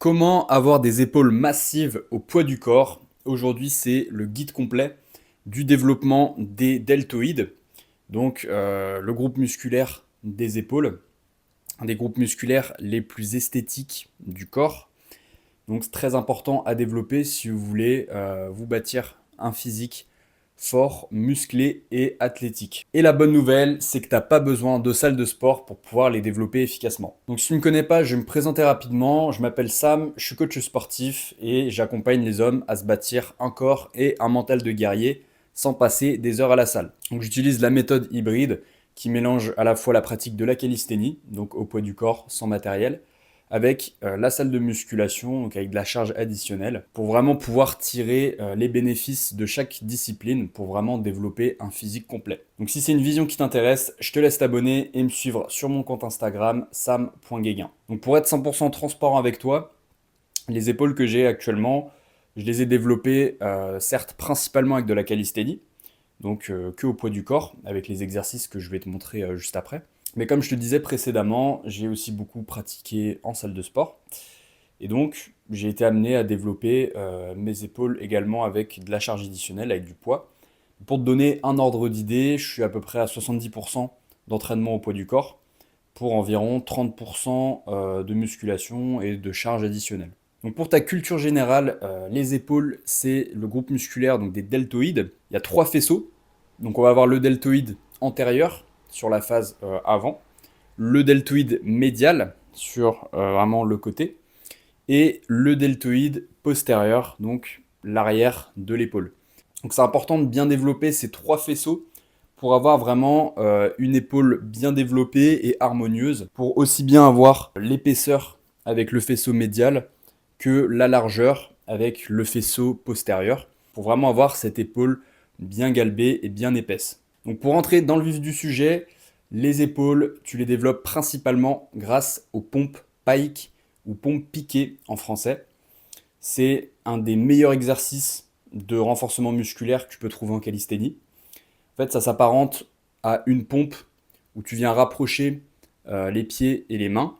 Comment avoir des épaules massives au poids du corps? Aujourd'hui, c'est le guide complet du développement des deltoïdes, donc le groupe musculaire des épaules, un des groupes musculaires les plus esthétiques du corps. Donc c'est très important à développer si vous voulez vous bâtir un physique fort, musclé et athlétique. Et la bonne nouvelle, c'est que tu n'as pas besoin de salle de sport pour pouvoir les développer efficacement. Donc si tu ne me connais pas, je vais me présenter rapidement. Je m'appelle Sam, je suis coach sportif et j'accompagne les hommes à se bâtir un corps et un mental de guerrier sans passer des heures à la salle. Donc j'utilise la méthode hybride qui mélange à la fois la pratique de la calisthénie, donc au poids du corps sans matériel, avec la salle de musculation, donc avec de la charge additionnelle, pour vraiment pouvoir tirer les bénéfices de chaque discipline, pour vraiment développer un physique complet. Donc si c'est une vision qui t'intéresse, je te laisse t'abonner et me suivre sur mon compte Instagram, sam.guéguin. Donc pour être 100% transparent avec toi, les épaules que j'ai actuellement, je les ai développées certes principalement avec de la calisthénie, donc que au poids du corps, avec les exercices que je vais te montrer juste après. Mais comme je te disais précédemment, j'ai aussi beaucoup pratiqué en salle de sport. Et donc, j'ai été amené à développer mes épaules également avec de la charge additionnelle, avec du poids. Pour te donner un ordre d'idée, je suis à peu près à 70% d'entraînement au poids du corps pour environ 30% de musculation et de charge additionnelle. Donc pour ta culture générale, les épaules, c'est le groupe musculaire donc des deltoïdes. Il y a 3 faisceaux. Donc on va avoir le deltoïde antérieur sur la phase avant, le deltoïde médial sur vraiment le côté, et le deltoïde postérieur, donc l'arrière de l'épaule. Donc c'est important de bien développer ces 3 faisceaux pour avoir vraiment une épaule bien développée et harmonieuse, pour aussi bien avoir l'épaisseur avec le faisceau médial que la largeur avec le faisceau postérieur, pour vraiment avoir cette épaule bien galbée et bien épaisse. Donc pour entrer dans le vif du sujet, les épaules, tu les développes principalement grâce aux pompes pike ou pompes piquées en français. C'est un des meilleurs exercices de renforcement musculaire que tu peux trouver en calisthénie. En fait, ça s'apparente à une pompe où tu viens rapprocher les pieds et les mains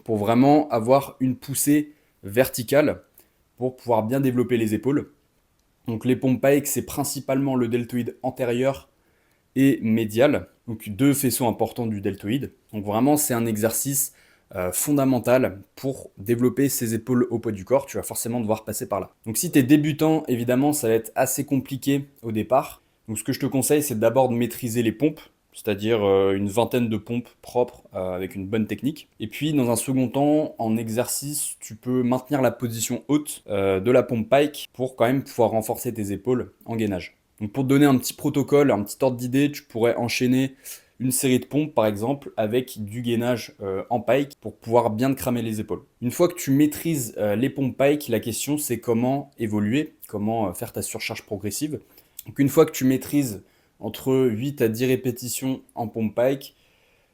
pour vraiment avoir une poussée verticale pour pouvoir bien développer les épaules. Donc les pompes pike, c'est principalement le deltoïde antérieur et médial, donc 2 faisceaux importants du deltoïde. Donc vraiment, c'est un exercice fondamental pour développer ses épaules au poids du corps. Tu vas forcément devoir passer par là. Donc si tu es débutant, évidemment, ça va être assez compliqué au départ. Donc ce que je te conseille, c'est d'abord de maîtriser les pompes, c'est-à-dire une vingtaine de pompes propres avec une bonne technique. Et puis dans un second temps, en exercice, tu peux maintenir la position haute de la pompe pike pour quand même pouvoir renforcer tes épaules en gainage. Donc pour te donner un petit protocole, un petit ordre d'idée, tu pourrais enchaîner une série de pompes par exemple avec du gainage en pike pour pouvoir bien te cramer les épaules. Une fois que tu maîtrises les pompes pike, la question c'est comment évoluer, comment faire ta surcharge progressive. Donc une fois que tu maîtrises entre 8 à 10 répétitions en pompe pike,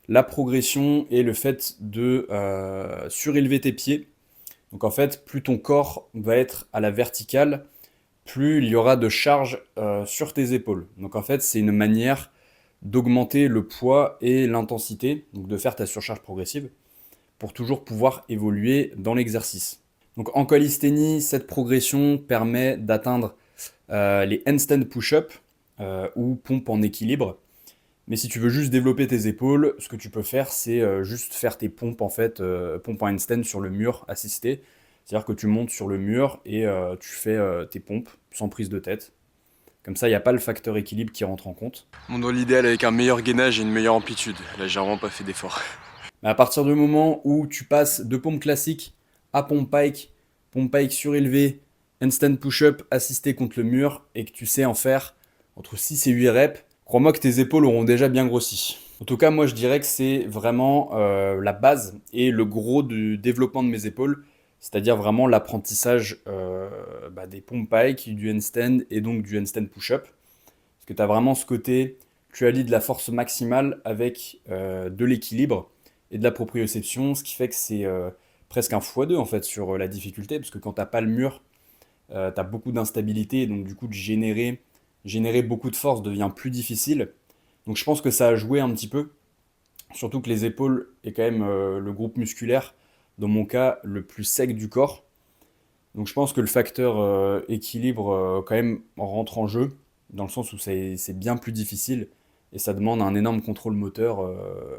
la progression est le fait de surélever tes pieds. Donc en fait, plus ton corps va être à la verticale, plus il y aura de charge sur tes épaules. Donc en fait, c'est une manière d'augmenter le poids et l'intensité, donc de faire ta surcharge progressive, pour toujours pouvoir évoluer dans l'exercice. Donc en calisthénie, cette progression permet d'atteindre les handstand push-up ou pompes en équilibre. Mais si tu veux juste développer tes épaules, ce que tu peux faire, c'est juste faire tes pompes en fait, pompes en handstand sur le mur assisté. C'est-à-dire que tu montes sur le mur et tu fais tes pompes sans prise de tête. Comme ça, il n'y a pas le facteur équilibre qui rentre en compte. Mon dans l'idéal avec un meilleur gainage et une meilleure amplitude. Là, j'ai vraiment pas fait d'effort. Mais à partir du moment où tu passes de pompe classique à pompe pike surélevée, handstand push-up assisté contre le mur, et que tu sais en faire entre 6 et 8 reps, crois-moi que tes épaules auront déjà bien grossi. En tout cas, moi je dirais que c'est vraiment la base et le gros du développement de mes épaules, c'est-à-dire vraiment l'apprentissage des pompes pike, du handstand et donc du handstand push-up. Parce que tu as vraiment ce côté, tu allies de la force maximale avec de l'équilibre et de la proprioception, ce qui fait que c'est presque un x2 en fait sur la difficulté, parce que quand tu n'as pas le mur, tu as beaucoup d'instabilité, et donc du coup de générer beaucoup de force devient plus difficile. Donc je pense que ça a joué un petit peu, surtout que les épaules est quand même le groupe musculaire dans mon cas, le plus sec du corps. Donc je pense que le facteur équilibre quand même rentre en jeu, dans le sens où c'est bien plus difficile et ça demande un énorme contrôle moteur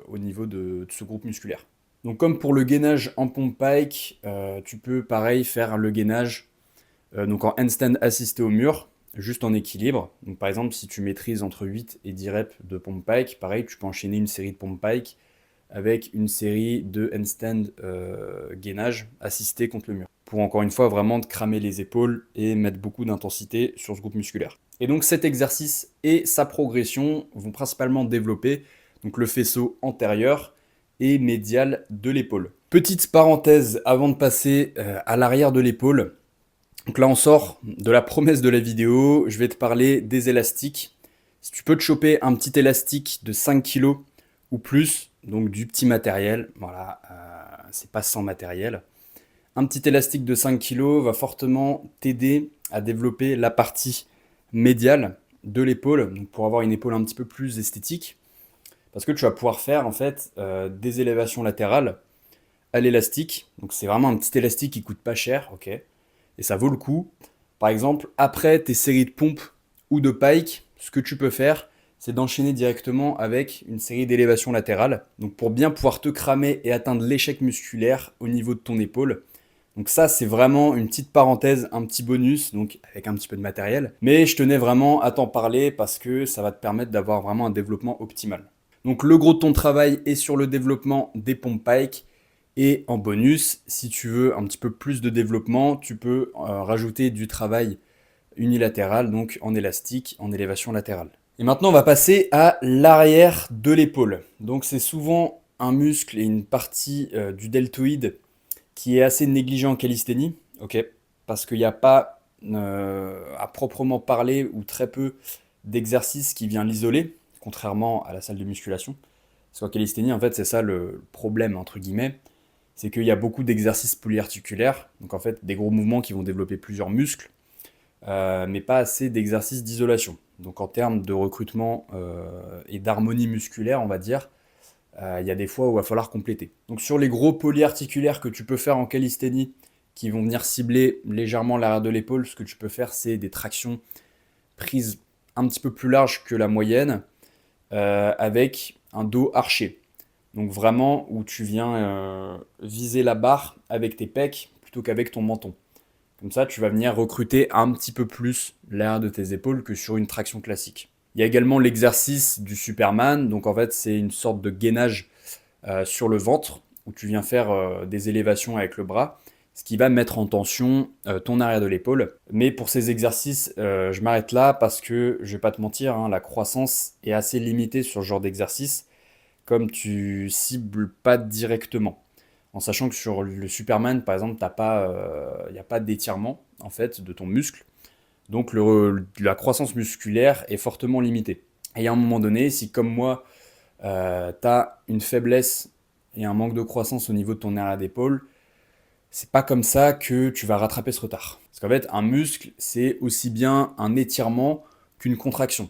au niveau de ce groupe musculaire. Donc comme pour le gainage en pompe pike, tu peux pareil faire le gainage donc en handstand assisté au mur, juste en équilibre. Donc par exemple si tu maîtrises entre 8 et 10 reps de pompe pike, pareil tu peux enchaîner une série de pompe pike avec une série de handstand gainage assisté contre le mur. Pour encore une fois vraiment te cramer les épaules et mettre beaucoup d'intensité sur ce groupe musculaire. Et donc cet exercice et sa progression vont principalement développer donc, le faisceau antérieur et médial de l'épaule. Petite parenthèse avant de passer à l'arrière de l'épaule. Donc là on sort de la promesse de la vidéo, je vais te parler des élastiques. Si tu peux te choper un petit élastique de 5 kg ou plus, donc du petit matériel, voilà, c'est pas sans matériel. Un petit élastique de 5 kg va fortement t'aider à développer la partie médiale de l'épaule, donc pour avoir une épaule un petit peu plus esthétique, parce que tu vas pouvoir faire en fait des élévations latérales à l'élastique. Donc c'est vraiment un petit élastique qui coûte pas cher, ok, et ça vaut le coup. Par exemple, après tes séries de pompes ou de pike, ce que tu peux faire, c'est d'enchaîner directement avec une série d'élévations latérales. Donc pour bien pouvoir te cramer et atteindre l'échec musculaire au niveau de ton épaule. Donc ça, c'est vraiment une petite parenthèse, un petit bonus, donc avec un petit peu de matériel. Mais je tenais vraiment à t'en parler parce que ça va te permettre d'avoir vraiment un développement optimal. Donc le gros de ton travail est sur le développement des pompes pike. Et en bonus, si tu veux un petit peu plus de développement, tu peux rajouter du travail unilatéral, donc en élastique, en élévation latérale. Et maintenant, on va passer à l'arrière de l'épaule. Donc c'est souvent un muscle et une partie du deltoïde qui est assez négligé en calisthénie, ok, parce qu'il n'y a pas à proprement parler ou très peu d'exercices qui vient l'isoler, contrairement à la salle de musculation. Parce qu'en calisthénie, en fait, c'est ça le problème, entre guillemets, c'est qu'il y a beaucoup d'exercices polyarticulaires, donc en fait des gros mouvements qui vont développer plusieurs muscles, mais pas assez d'exercices d'isolation. Donc en termes de recrutement et d'harmonie musculaire, on va dire, il y a des fois où il va falloir compléter. Donc sur les gros polyarticulaires que tu peux faire en calisthénie, qui vont venir cibler légèrement l'arrière de l'épaule, ce que tu peux faire, c'est des tractions prises un petit peu plus larges que la moyenne, avec un dos arché. Donc vraiment où tu viens viser la barre avec tes pecs plutôt qu'avec ton menton. Comme ça, tu vas venir recruter un petit peu plus l'arrière de tes épaules que sur une traction classique. Il y a également l'exercice du Superman. Donc en fait, c'est une sorte de gainage sur le ventre où tu viens faire des élévations avec le bras, ce qui va mettre en tension ton arrière de l'épaule. Mais pour ces exercices, je m'arrête là parce que je vais pas te mentir, hein, la croissance est assez limitée sur ce genre d'exercice, comme tu cibles pas directement. En sachant que sur le Superman, par exemple, il n'y a pas d'étirement en fait, de ton muscle. Donc la croissance musculaire est fortement limitée. Et à un moment donné, si comme moi, tu as une faiblesse et un manque de croissance au niveau de ton arrière d'épaule, c'est pas comme ça que tu vas rattraper ce retard. Parce qu'en fait, un muscle, c'est aussi bien un étirement qu'une contraction.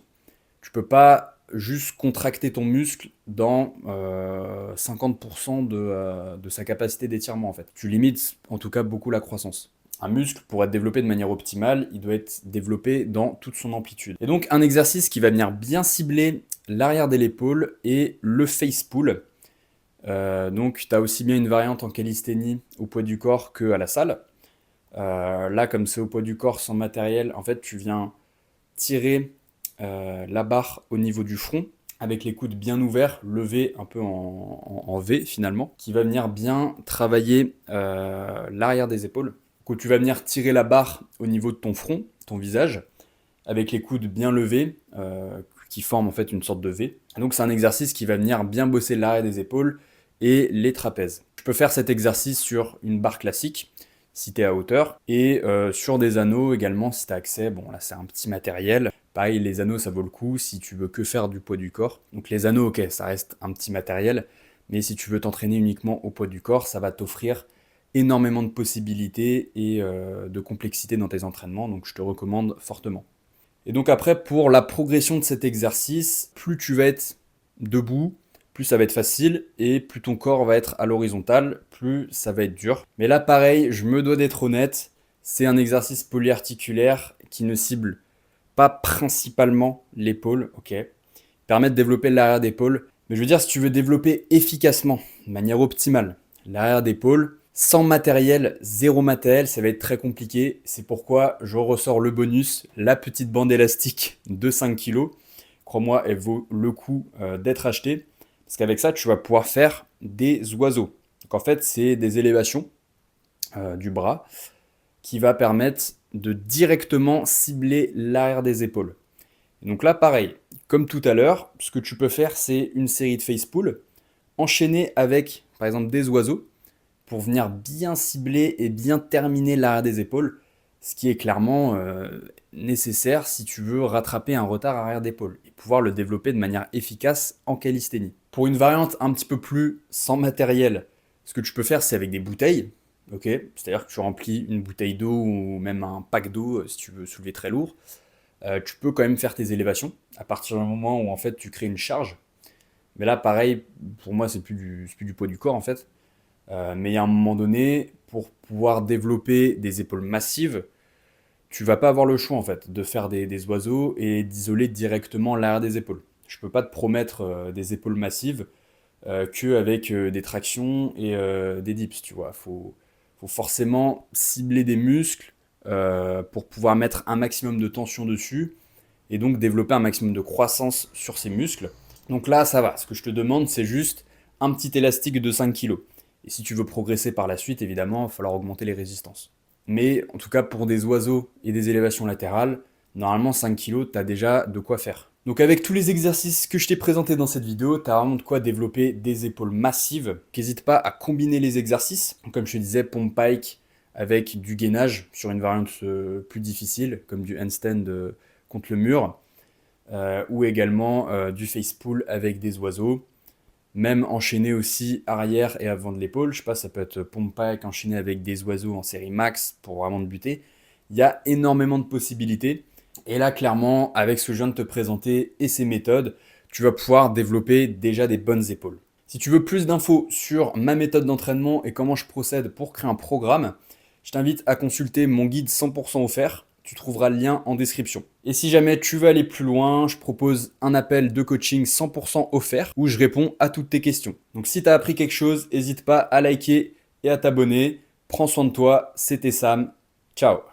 Tu peux pas juste contracter ton muscle dans 50% de sa capacité d'étirement en fait. Tu limites en tout cas beaucoup la croissance. Un muscle, pour être développé de manière optimale, il doit être développé dans toute son amplitude. Et donc un exercice qui va venir bien cibler l'arrière de l'épaule est le face pull. Donc tu as aussi bien une variante en calisthénie au poids du corps qu'à la salle. Là, comme c'est au poids du corps sans matériel, en fait tu viens tirer la barre au niveau du front, avec les coudes bien ouverts, levés un peu en V finalement, qui va venir bien travailler l'arrière des épaules. Donc tu vas venir tirer la barre au niveau de ton front, ton visage, avec les coudes bien levés, qui forment en fait une sorte de V. Donc c'est un exercice qui va venir bien bosser l'arrière des épaules et les trapèzes. Je peux faire cet exercice sur une barre classique, si tu es à hauteur, et sur des anneaux également si tu as accès. Bon là c'est un petit matériel. Pareil, les anneaux, ça vaut le coup si tu veux que faire du poids du corps. Donc les anneaux, ok, ça reste un petit matériel, mais si tu veux t'entraîner uniquement au poids du corps, ça va t'offrir énormément de possibilités et de complexité dans tes entraînements, donc je te recommande fortement. Et donc après, pour la progression de cet exercice, plus tu vas être debout, plus ça va être facile et plus ton corps va être à l'horizontale, plus ça va être dur. Mais là, pareil, je me dois d'être honnête, c'est un exercice polyarticulaire qui ne cible pas principalement l'épaule, ok. Permet de développer l'arrière d'épaule. Mais je veux dire, si tu veux développer efficacement, de manière optimale, l'arrière d'épaule, sans matériel, zéro matériel, ça va être très compliqué. C'est pourquoi je ressors le bonus, la petite bande élastique de 5 kg. Crois-moi, elle vaut le coup d'être achetée. Parce qu'avec ça, tu vas pouvoir faire des oiseaux. Donc en fait, c'est des élévations du bras qui va permettre de directement cibler l'arrière des épaules. Et donc là, pareil, comme tout à l'heure, ce que tu peux faire, c'est une série de face pull enchaînée avec, par exemple, des oiseaux pour venir bien cibler et bien terminer l'arrière des épaules, ce qui est clairement nécessaire si tu veux rattraper un retard arrière d'épaule et pouvoir le développer de manière efficace en calisthénie. Pour une variante un petit peu plus sans matériel, ce que tu peux faire, c'est avec des bouteilles. Ok, c'est-à-dire que tu remplis une bouteille d'eau ou même un pack d'eau si tu veux soulever très lourd. Tu peux quand même faire tes élévations à partir du moment où en fait tu crées une charge. Mais là, pareil, pour moi, c'est plus du poids du corps en fait. Mais il y a un moment donné, pour pouvoir développer des épaules massives, tu vas pas avoir le choix en fait de faire des oiseaux et d'isoler directement l'arrière des épaules. Je peux pas te promettre des épaules massives qu'avec des tractions et des dips, tu vois. Faut forcément cibler des muscles pour pouvoir mettre un maximum de tension dessus et donc développer un maximum de croissance sur ces muscles. Donc là, ça va. Ce que je te demande, c'est juste un petit élastique de 5 kg. Et si tu veux progresser par la suite, évidemment, il va falloir augmenter les résistances. Mais en tout cas, pour des oiseaux et des élévations latérales, normalement 5 kg, tu as déjà de quoi faire. Donc avec tous les exercices que je t'ai présentés dans cette vidéo, tu as vraiment de quoi développer des épaules massives. N'hésite pas à combiner les exercices. Comme je te disais, pompe pike avec du gainage sur une variante plus difficile, comme du handstand contre le mur, ou également du face pull avec des oiseaux. Même enchaîné aussi arrière et avant de l'épaule. Je sais pas, ça peut être pompe pike enchaîné avec des oiseaux en série max pour vraiment te buter. Il y a énormément de possibilités. Et là, clairement, avec ce que je viens de te présenter et ces méthodes, tu vas pouvoir développer déjà des bonnes épaules. Si tu veux plus d'infos sur ma méthode d'entraînement et comment je procède pour créer un programme, je t'invite à consulter mon guide 100% offert. Tu trouveras le lien en description. Et si jamais tu veux aller plus loin, je propose un appel de coaching 100% offert où je réponds à toutes tes questions. Donc si tu as appris quelque chose, n'hésite pas à liker et à t'abonner. Prends soin de toi, c'était Sam. Ciao.